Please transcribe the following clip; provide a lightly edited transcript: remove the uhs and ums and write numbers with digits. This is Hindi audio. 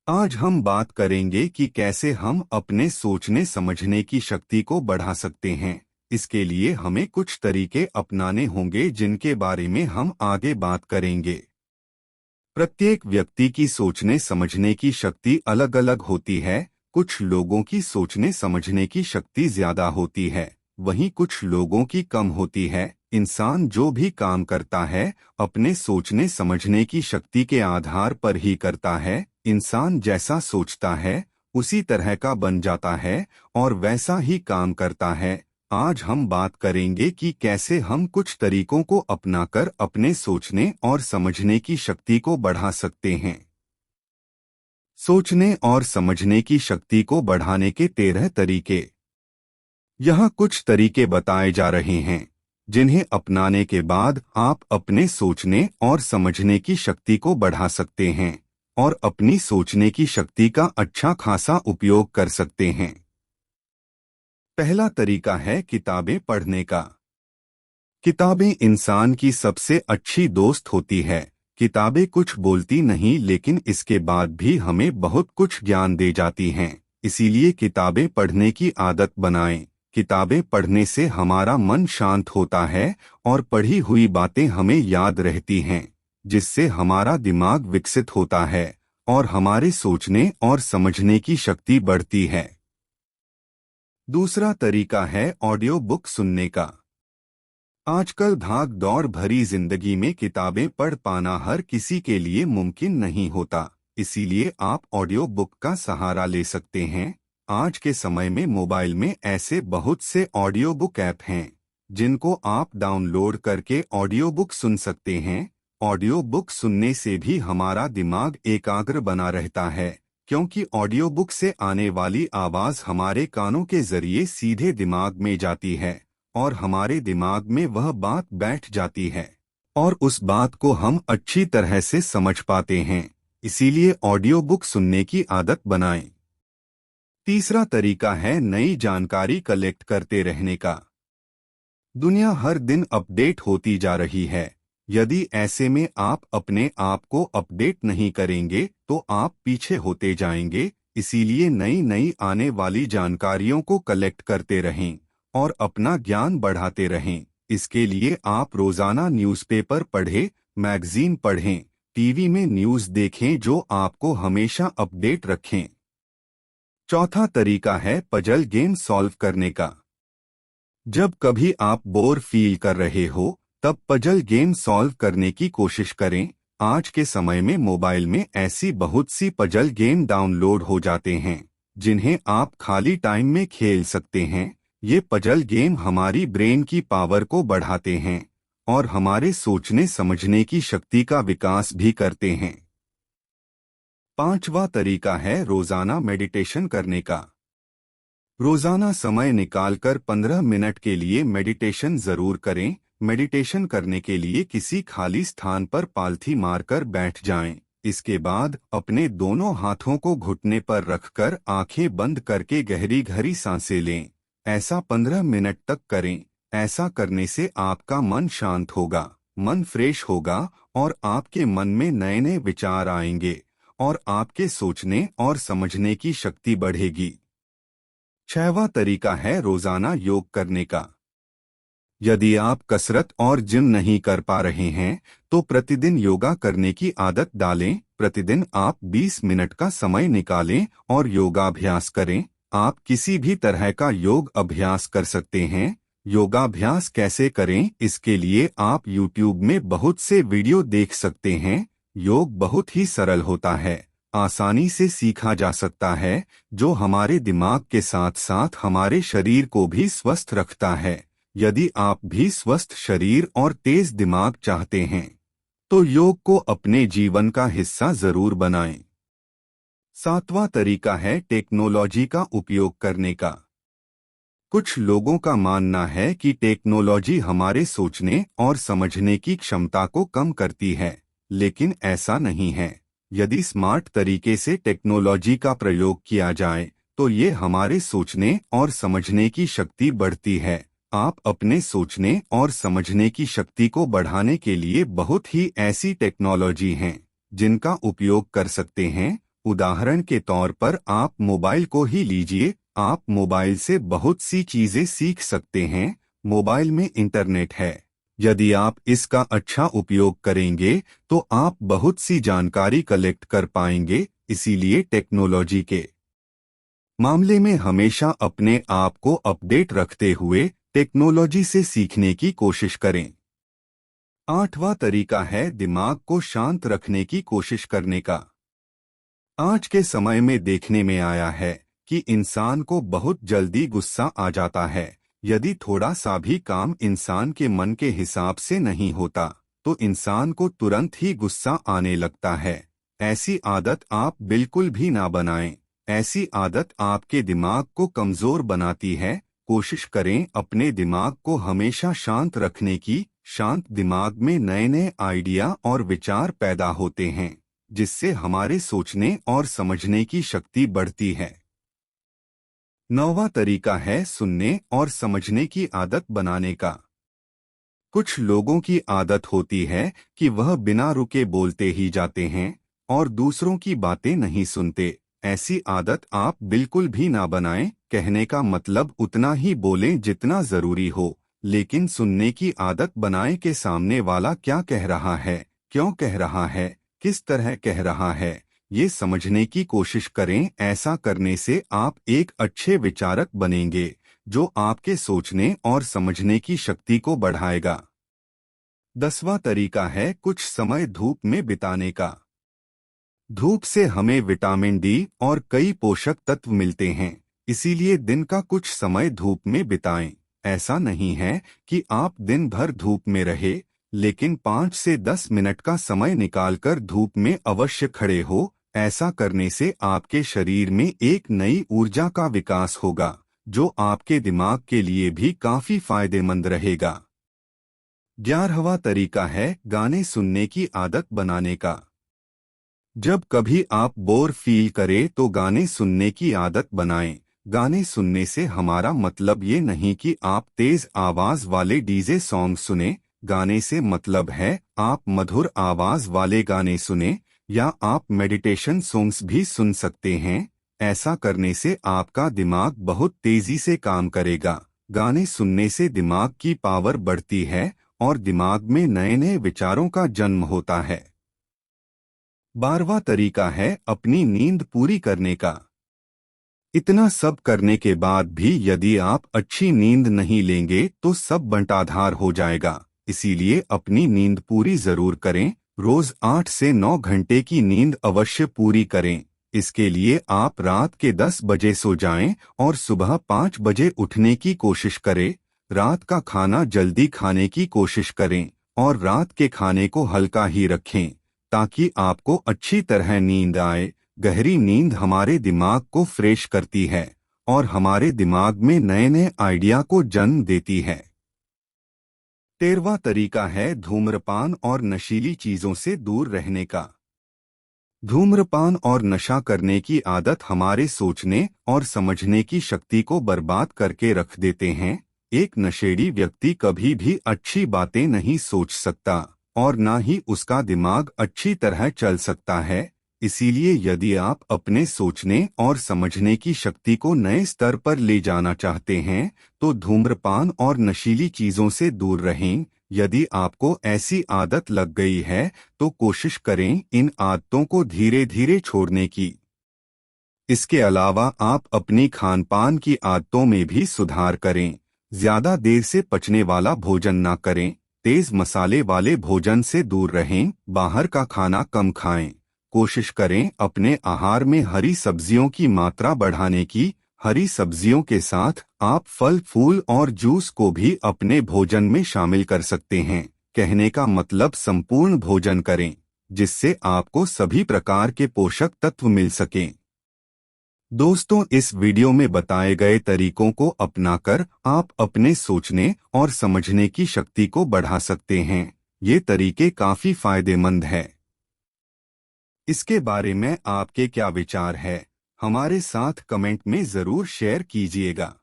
आज हम बात करेंगे कि कैसे हम अपने सोचने समझने की शक्ति को बढ़ा सकते हैं। इसके लिए हमें कुछ तरीके अपनाने होंगे जिनके बारे में हम आगे बात करेंगे। प्रत्येक व्यक्ति की सोचने समझने की शक्ति अलग अलग होती है। कुछ लोगों की सोचने समझने की शक्ति ज्यादा होती है, वहीं कुछ लोगों की कम होती है। इंसान जो भी काम करता है अपने सोचने समझने की शक्ति के आधार पर ही करता है। इंसान जैसा सोचता है उसी तरह का बन जाता है और वैसा ही काम करता है। आज हम बात करेंगे कि कैसे हम कुछ तरीकों को अपनाकर अपने सोचने और समझने की शक्ति को बढ़ा सकते हैं। सोचने और समझने की शक्ति को बढ़ाने के 13 तरीके। यहाँ कुछ तरीके बताए जा रहे हैं जिन्हें अपनाने के बाद आप अपने सोचने और समझने की शक्ति को बढ़ा सकते हैं और अपनी सोचने की शक्ति का अच्छा खासा उपयोग कर सकते हैं। पहला तरीका है किताबें पढ़ने का। किताबें इंसान की सबसे अच्छी दोस्त होती है। किताबें कुछ बोलती नहीं लेकिन इसके बाद भी हमें बहुत कुछ ज्ञान दे जाती हैं। इसीलिए किताबें पढ़ने की आदत बनाएं। किताबें पढ़ने से हमारा मन शांत होता है और पढ़ी हुई बातें हमें याद रहती हैं, जिससे हमारा दिमाग विकसित होता है और हमारे सोचने और समझने की शक्ति बढ़ती है। दूसरा तरीका है ऑडियो बुक सुनने का। आजकल भाग दौड़ भरी जिंदगी में किताबें पढ़ पाना हर किसी के लिए मुमकिन नहीं होता। इसीलिए आप ऑडियो बुक का सहारा ले सकते हैं। आज के समय में मोबाइल में ऐसे बहुत से ऑडियो बुक ऐप हैं जिनको आप डाउनलोड करके ऑडियो बुक सुन सकते हैं। ऑडियो बुक सुनने से भी हमारा दिमाग एकाग्र बना रहता है, क्योंकि ऑडियो बुक से आने वाली आवाज हमारे कानों के जरिए सीधे दिमाग में जाती है और हमारे दिमाग में वह बात बैठ जाती है और उस बात को हम अच्छी तरह से समझ पाते हैं। इसीलिए ऑडियो बुक सुनने की आदत बनाएं। तीसरा तरीका है नई जानकारी कलेक्ट करते रहने का। दुनिया हर दिन अपडेट होती जा रही है। यदि ऐसे में आप अपने आप को अपडेट नहीं करेंगे तो आप पीछे होते जाएंगे। इसीलिए नई नई आने वाली जानकारियों को कलेक्ट करते रहें और अपना ज्ञान बढ़ाते रहें। इसके लिए आप रोजाना न्यूज़पेपर पढ़ें, मैगजीन पढ़ें, टीवी में न्यूज़ देखें जो आपको हमेशा अपडेट रखें। चौथा तरीका है पजल गेम सॉल्व करने का। जब कभी आप बोर फील कर रहे हो तब पजल गेम सॉल्व करने की कोशिश करें। आज के समय में मोबाइल में ऐसी बहुत सी पजल गेम डाउनलोड हो जाते हैं जिन्हें आप खाली टाइम में खेल सकते हैं। ये पजल गेम हमारी ब्रेन की पावर को बढ़ाते हैं और हमारे सोचने समझने की शक्ति का विकास भी करते हैं। पांचवा तरीका है रोजाना मेडिटेशन करने का। रोजाना समय निकालकर 15 मिनट के लिए मेडिटेशन जरूर करें। मेडिटेशन करने के लिए किसी खाली स्थान पर पालथी मारकर बैठ जाएं। इसके बाद अपने दोनों हाथों को घुटने पर रखकर आंखें बंद करके गहरी गहरी सांसें लें। ऐसा 15 मिनट तक करें। ऐसा करने से आपका मन शांत होगा, मन फ्रेश होगा और आपके मन में नए नए विचार आएंगे और आपके सोचने और समझने की शक्ति बढ़ेगी। छठवां तरीका है रोजाना योग करने का। यदि आप कसरत और जिम नहीं कर पा रहे हैं तो प्रतिदिन योगा करने की आदत डालें। प्रतिदिन आप 20 मिनट का समय निकालें और योगाभ्यास करें। आप किसी भी तरह का योग अभ्यास कर सकते हैं। योगाभ्यास कैसे करें इसके लिए आप YouTube में बहुत से वीडियो देख सकते हैं। योग बहुत ही सरल होता है, आसानी से सीखा जा सकता है, जो हमारे दिमाग के साथ साथ हमारे शरीर को भी स्वस्थ रखता है। यदि आप भी स्वस्थ शरीर और तेज दिमाग चाहते हैं तो योग को अपने जीवन का हिस्सा जरूर बनाएं। सातवां तरीका है टेक्नोलॉजी का उपयोग करने का। कुछ लोगों का मानना है कि टेक्नोलॉजी हमारे सोचने और समझने की क्षमता को कम करती है, लेकिन ऐसा नहीं है। यदि स्मार्ट तरीके से टेक्नोलॉजी का प्रयोग किया जाए तो ये हमारे सोचने और समझने की शक्ति बढ़ती है। आप अपने सोचने और समझने की शक्ति को बढ़ाने के लिए बहुत ही ऐसी टेक्नोलॉजी हैं जिनका उपयोग कर सकते हैं। उदाहरण के तौर पर आप मोबाइल को ही लीजिए। आप मोबाइल से बहुत सी चीजें सीख सकते हैं। मोबाइल में इंटरनेट है। यदि आप इसका अच्छा उपयोग करेंगे तो आप बहुत सी जानकारी कलेक्ट कर पाएंगे। इसीलिए टेक्नोलॉजी के मामले में हमेशा अपने आप को अपडेट रखते हुए टेक्नोलॉजी से सीखने की कोशिश करें। 8वां तरीका है दिमाग को शांत रखने की कोशिश करने का। आज के समय में देखने में आया है कि इंसान को बहुत जल्दी गुस्सा आ जाता है। यदि थोड़ा सा भी काम इंसान के मन के हिसाब से नहीं होता तो इंसान को तुरंत ही गुस्सा आने लगता है। ऐसी आदत आप बिल्कुल भी ना बनाएं। ऐसी आदत आपके दिमाग को कमजोर बनाती है। कोशिश करें अपने दिमाग को हमेशा शांत रखने की। शांत दिमाग में नए नए आइडिया और विचार पैदा होते हैं, जिससे हमारे सोचने और समझने की शक्ति बढ़ती है। 9वां तरीका है सुनने और समझने की आदत बनाने का। कुछ लोगों की आदत होती है कि वह बिना रुके बोलते ही जाते हैं और दूसरों की बातें नहीं सुनते। ऐसी आदत आप बिल्कुल भी ना बनाएं। कहने का मतलब उतना ही बोलें जितना जरूरी हो, लेकिन सुनने की आदत बनाएं कि सामने वाला क्या कह रहा है, क्यों कह रहा है, किस तरह कह रहा है, ये समझने की कोशिश करें। ऐसा करने से आप एक अच्छे विचारक बनेंगे, जो आपके सोचने और समझने की शक्ति को बढ़ाएगा। 10वां तरीका है कुछ समय धूप में बिताने का। धूप से हमें विटामिन डी और कई पोषक तत्व मिलते हैं, इसीलिए दिन का कुछ समय धूप में बिताएं। ऐसा नहीं है कि आप दिन भर धूप में रहे, लेकिन 5 से 10 मिनट का समय निकालकर धूप में अवश्य खड़े हो। ऐसा करने से आपके शरीर में एक नई ऊर्जा का विकास होगा, जो आपके दिमाग के लिए भी काफी फायदेमंद रहेगा। 11वां तरीका है गाने सुनने की आदत बनाने का। जब कभी आप बोर फील करें तो गाने सुनने की आदत बनाएं। गाने सुनने से हमारा मतलब ये नहीं कि आप तेज आवाज वाले डीजे सॉन्ग सुने। गाने से मतलब है आप मधुर आवाज वाले गाने सुने, या आप मेडिटेशन सॉन्ग्स भी सुन सकते हैं। ऐसा करने से आपका दिमाग बहुत तेजी से काम करेगा। गाने सुनने से दिमाग की पावर बढ़ती है और दिमाग में नए नए विचारों का जन्म होता है। 12वां तरीका है अपनी नींद पूरी करने का। इतना सब करने के बाद भी यदि आप अच्छी नींद नहीं लेंगे तो सब बंटाधार हो जाएगा। इसीलिए अपनी नींद पूरी जरूर करें। रोज 8 से 9 घंटे की नींद अवश्य पूरी करें। इसके लिए आप रात के 10 बजे सो जाएं और सुबह 5 बजे उठने की कोशिश करें। रात का खाना जल्दी खाने की कोशिश करें और रात के खाने को हल्का ही रखें, ताकि आपको अच्छी तरह नींद आए। गहरी नींद हमारे दिमाग को फ्रेश करती है और हमारे दिमाग में नए नए आइडिया को जन्म देती है। 13वां तरीका है धूम्रपान और नशीली चीजों से दूर रहने का। धूम्रपान और नशा करने की आदत हमारे सोचने और समझने की शक्ति को बर्बाद करके रख देते हैं। एक नशेड़ी व्यक्ति कभी भी अच्छी बातें नहीं सोच सकता और ना ही उसका दिमाग अच्छी तरह चल सकता है। इसीलिए यदि आप अपने सोचने और समझने की शक्ति को नए स्तर पर ले जाना चाहते हैं तो धूम्रपान और नशीली चीजों से दूर रहें। यदि आपको ऐसी आदत लग गई है तो कोशिश करें इन आदतों को धीरे धीरे छोड़ने की। इसके अलावा आप अपनी खान-पान की आदतों में भी सुधार करें। ज्यादा देर से पचने वाला भोजन ना करें। तेज मसाले वाले भोजन से दूर रहें। बाहर का खाना कम खाएं। कोशिश करें अपने आहार में हरी सब्जियों की मात्रा बढ़ाने की। हरी सब्जियों के साथ आप फल, फूल और जूस को भी अपने भोजन में शामिल कर सकते हैं। कहने का मतलब संपूर्ण भोजन करें, जिससे आपको सभी प्रकार के पोषक तत्व मिल सकें। दोस्तों, इस वीडियो में बताए गए तरीकों को अपनाकर आप अपने सोचने और समझने की शक्ति को बढ़ा सकते हैं। ये तरीके काफी फायदेमंद हैं। इसके बारे में आपके क्या विचार है, हमारे साथ कमेंट में जरूर शेयर कीजिएगा।